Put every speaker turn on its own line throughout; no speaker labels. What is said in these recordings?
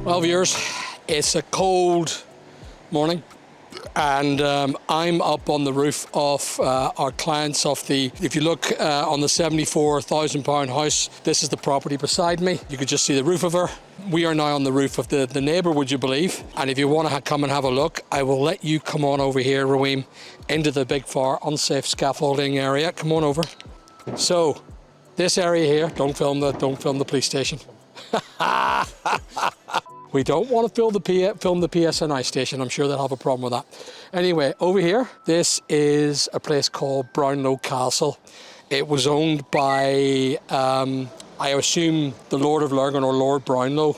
Well, viewers, it's a cold morning, and I'm up on the roof of our clients of the, if you look on the £74,000 house, this is the property beside me. You could just see the roof of her. We are now on the roof of the neighbour, would you believe? And if you want to come and have a look, I will let you come on over here, Raheem, into the big far unsafe scaffolding area. Come on over. So, this area here, don't film the police station. We don't want to film the PSNI station. I'm sure they'll have a problem with that. Anyway, over here, this is a place called Brownlow Castle. It was owned by, I assume, the Lord of Lurgan or Lord Brownlow.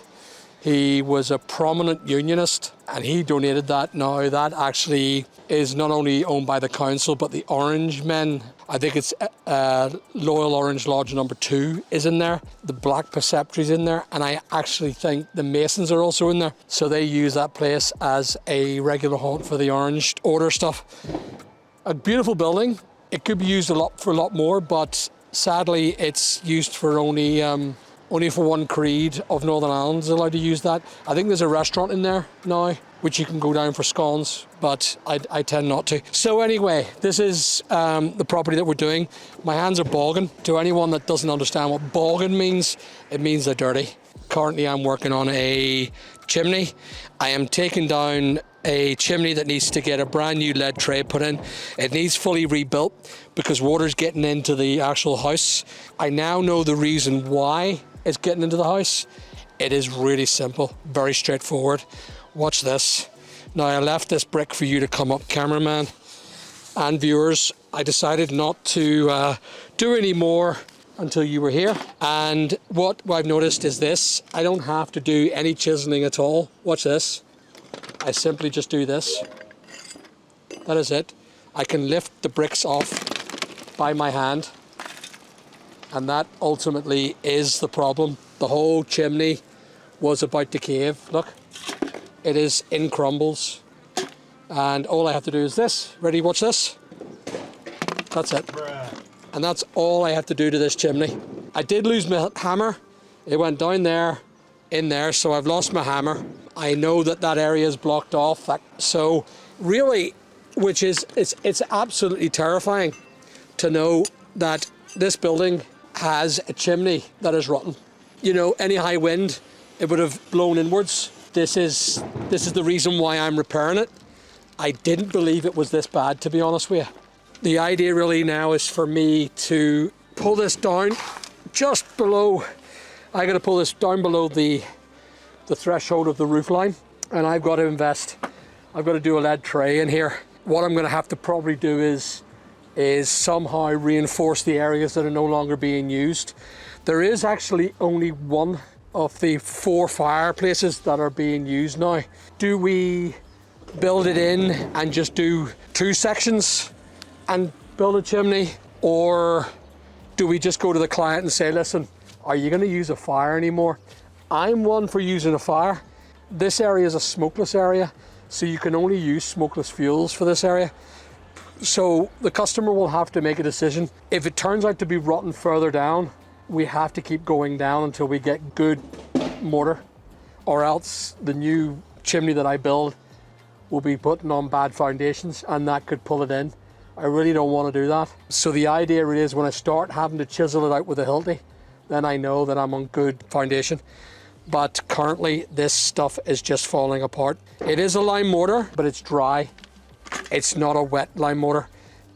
He was a prominent unionist and he donated that. Now that actually is not only owned by the council, but the Orange Men. I think it's Loyal Orange Lodge number 2 is in there. The Black Preceptory's in there. And I actually think the Masons are also in there. So they use that place as a regular haunt for the Orange Order stuff. A beautiful building. It could be used for a lot more, but sadly it's used for only for one creed of Northern Ireland is allowed to use that. I think there's a restaurant in there now, which you can go down for scones, but I tend not to. So anyway, this is the property that we're doing. My hands are bogging. To anyone that doesn't understand what bogging means, it means they're dirty. Currently I'm working on a chimney. I am taking down a chimney that needs to get a brand new lead tray put in. It needs fully rebuilt because water's getting into the actual house. I now know the reason why it's getting into the house. It is really simple, very straightforward. Watch this. Now I left this brick for you to come up, cameraman and viewers. I decided not to do any more until you were here. And what I've noticed is this. I don't have to do any chiseling at all. Watch this. I simply just do this. That is it. I can lift the bricks off by my hand. And that ultimately is the problem. The whole chimney was about to cave. Look, it is in crumbles. And all I have to do is this. Ready, watch this. That's it. And that's all I have to do to this chimney. I did lose my hammer. It went down there, in there, so I've lost my hammer. I know that area is blocked off. So really, which is, it's absolutely terrifying to know that this building has a chimney that is rotten. You know, any high wind, it would have blown inwards. This is the reason why I'm repairing it. I didn't believe it was this bad, to be honest with you. The idea really now is for me to pull this down just below. I got to pull this down below the threshold of the roof line, and I've got to invest. I've got to do a lead tray in here. What I'm going to have to probably do is somehow reinforce the areas that are no longer being used. There is actually only one of the 4 fireplaces that are being used now. Do we build it in and just do 2 sections and build a chimney, or do we just go to the client and say, listen, are you going to use a fire anymore? I'm one for using a fire. This area is a smokeless area, so you can only use smokeless fuels for this area. So the customer will have to make a decision. If it turns out to be rotten further down, we have to keep going down until we get good mortar, or else the new chimney that I build will be putting on bad foundations and that could pull it in. I really don't want to do that. So the idea really is when I start having to chisel it out with a Hilti, then I know that I'm on good foundation. But currently this stuff is just falling apart. It is a lime mortar, but it's dry. It's not a wet lime mortar.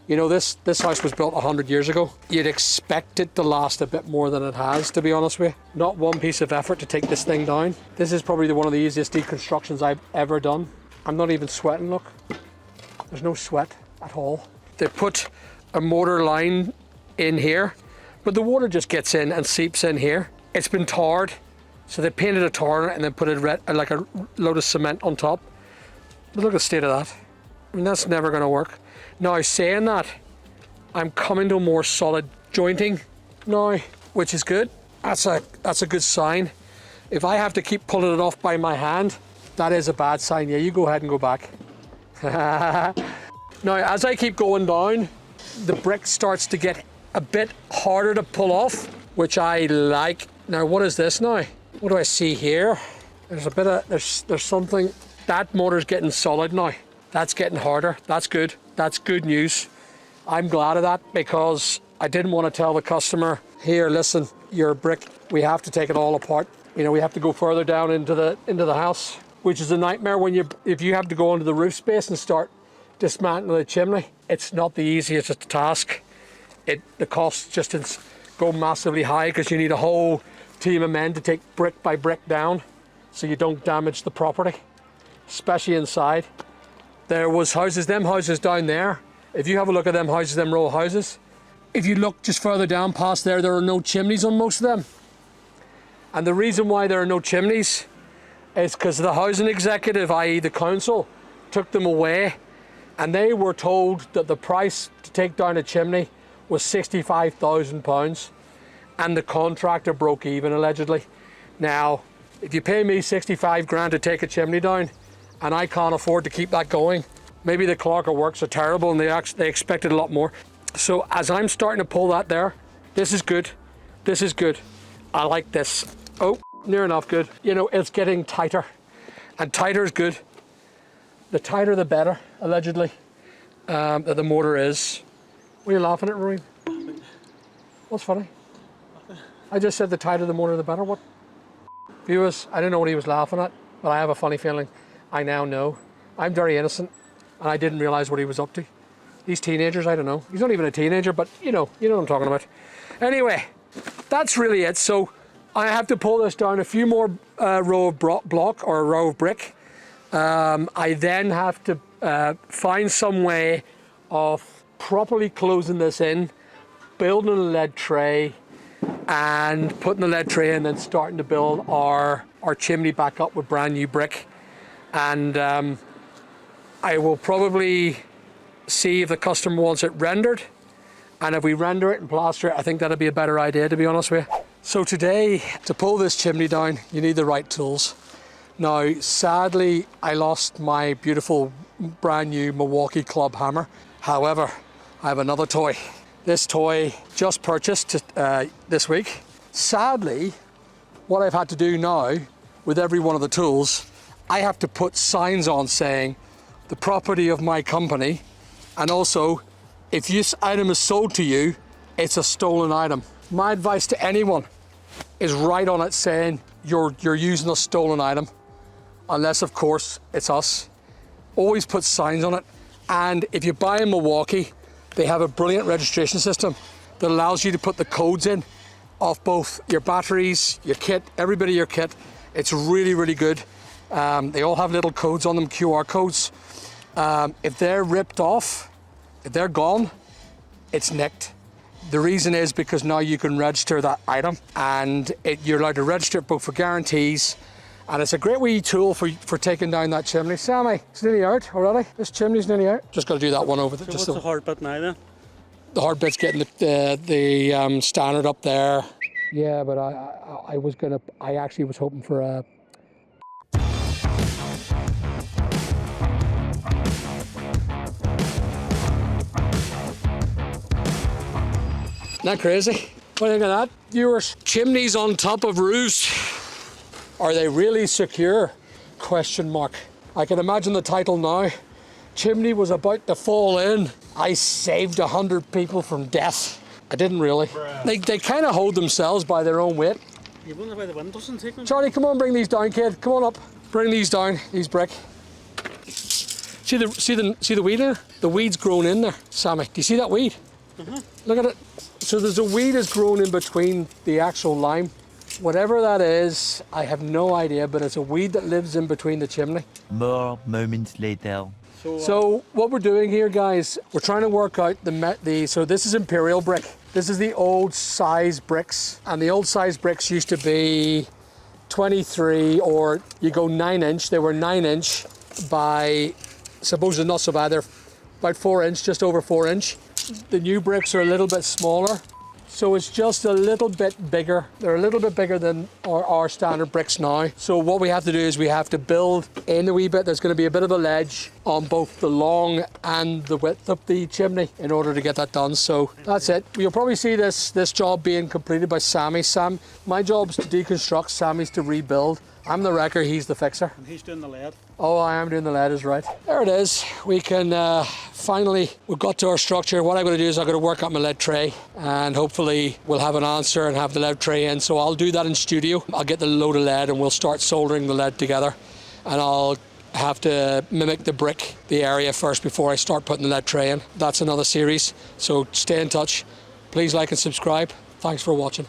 You know, this house was built 100 years ago. You'd expect it to last a bit more than it has, to be honest with you. Not one piece of effort to take this thing down. This is probably one of the easiest deconstructions I've ever done. I'm not even sweating, look. There's no sweat at all. They put a mortar line in here, but the water just gets in and seeps in here. It's been tarred, so they painted a tar and then put like a load of cement on top. But look at the state of that. I mean, that's never going to work. Now, saying that, I'm coming to more solid jointing now, which is good. That's a good sign. If I have to keep pulling it off by my hand, that is a bad sign. Yeah, you go ahead and go back. Now, as I keep going down, the brick starts to get a bit harder to pull off, which I like. Now, what is this now? What do I see here? There's a bit of, there's something, that motor's getting solid now. That's getting harder. That's good. That's good news. I'm glad of that because I didn't want to tell the customer, here, listen, your brick, we have to take it all apart. You know, we have to go further down into the house, which is a nightmare when if you have to go into the roof space and start dismantling the chimney. It's not the easiest task. The costs just go massively high because you need a whole team of men to take brick by brick down so you don't damage the property, especially inside. There was them houses down there. If you have a look at them houses, them row of houses, if you look just further down past there are no chimneys on most of them. And the reason why there are no chimneys is because the housing executive, i.e. the council, took them away, and they were told that the price to take down a chimney was £65,000, and the contractor broke even allegedly. Now, if you pay me 65 grand to take a chimney down, and I can't afford to keep that going, maybe the clerk of works are terrible and they expected a lot more. So as I'm starting to pull that there, this is good. This is good. I like this. Oh, near enough good. You know, it's getting tighter, and tighter is good. The tighter the better, allegedly, that the mortar is. What are you laughing at, Rory? What's funny? I just said the tighter the mortar the better. What? Viewers, I don't know what he was laughing at, but I have a funny feeling I now know. I'm very innocent, and I didn't realize what he was up to. These teenagers, I don't know. He's not even a teenager, but you know what I'm talking about. Anyway, that's really it. So I have to pull this down a few more row of block or a row of brick. I then have to find some way of properly closing this in, building a lead tray, and putting the lead tray in, and then starting to build our chimney back up with brand new brick. And I will probably see if the customer wants it rendered, and if we render it and plaster it, I think that'd be a better idea, to be honest with you. So today, to pull this chimney down, you need the right tools. Now, sadly, I lost my beautiful brand new Milwaukee club hammer. However, I have another toy. This toy just purchased this week. Sadly, what I've had to do now with every one of the tools, I have to put signs on saying the property of my company, and also if this item is sold to you, it's a stolen item. My advice to anyone is write on it saying you're using a stolen item, unless of course it's us. Always put signs on it. And if you buy in Milwaukee, they have a brilliant registration system that allows you to put the codes in of both your batteries, your kit, every bit of your kit. It's really, really good. They all have little codes on them, QR codes. If they're ripped off, if they're gone, it's nicked. The reason is because now you can register that item, and you're allowed to register it both for guarantees, and it's a great wee tool for taking down that chimney. Sammy, it's nearly out already. This chimney's nearly out. Just got to do that one over.
So what's the hard bit now then?
The hard bit's getting the standard up there. Yeah, but I actually was hoping for a. Isn't that crazy? What do you think of that, viewers? Chimneys on top of roofs. Are they really secure? Question mark. I can imagine the title now. Chimney was about to fall in. I saved 100 people from death. I didn't really. They kind of hold themselves by their own weight.
You wonder why the wind doesn't take them?
Charlie, come on, bring these down, kid. Come on up. Bring these down, these brick. See the weed in there? The weed's grown in there, Sammy. Do you see that weed? Look at it. So there's a weed that's grown in between the actual lime. Whatever that is, I have no idea, but it's a weed that lives in between the chimney.
More moments later.
So what we're doing here, guys, we're trying to work out so this is imperial brick. This is the old size bricks, and the old size bricks used to be 23, or you go 9-inch. They were 9-inch by, supposedly not so bad, they're about 4-inch, just over 4-inch. The new bricks are a little bit smaller, so it's just a little bit bigger. They're a little bit bigger than our standard bricks now. So what we have to do is we have to build in a wee bit. There's going to be a bit of a ledge on both the long and the width of the chimney in order to get that done. So that's it. You'll probably see this job being completed by Sammy. My job is to deconstruct, Sammy's to rebuild. I'm the wrecker, he's the fixer.
And he's doing the lead.
Oh, I am doing the lead, is right. There it is. We can finally, we've got to our structure. What I'm going to do is I'm going to work out my lead tray, and hopefully we'll have an answer and have the lead tray in. So I'll do that in studio. I'll get the load of lead and we'll start soldering the lead together. And I'll have to mimic the brick, the area first before I start putting the lead tray in. That's another series. So stay in touch. Please like and subscribe. Thanks for watching.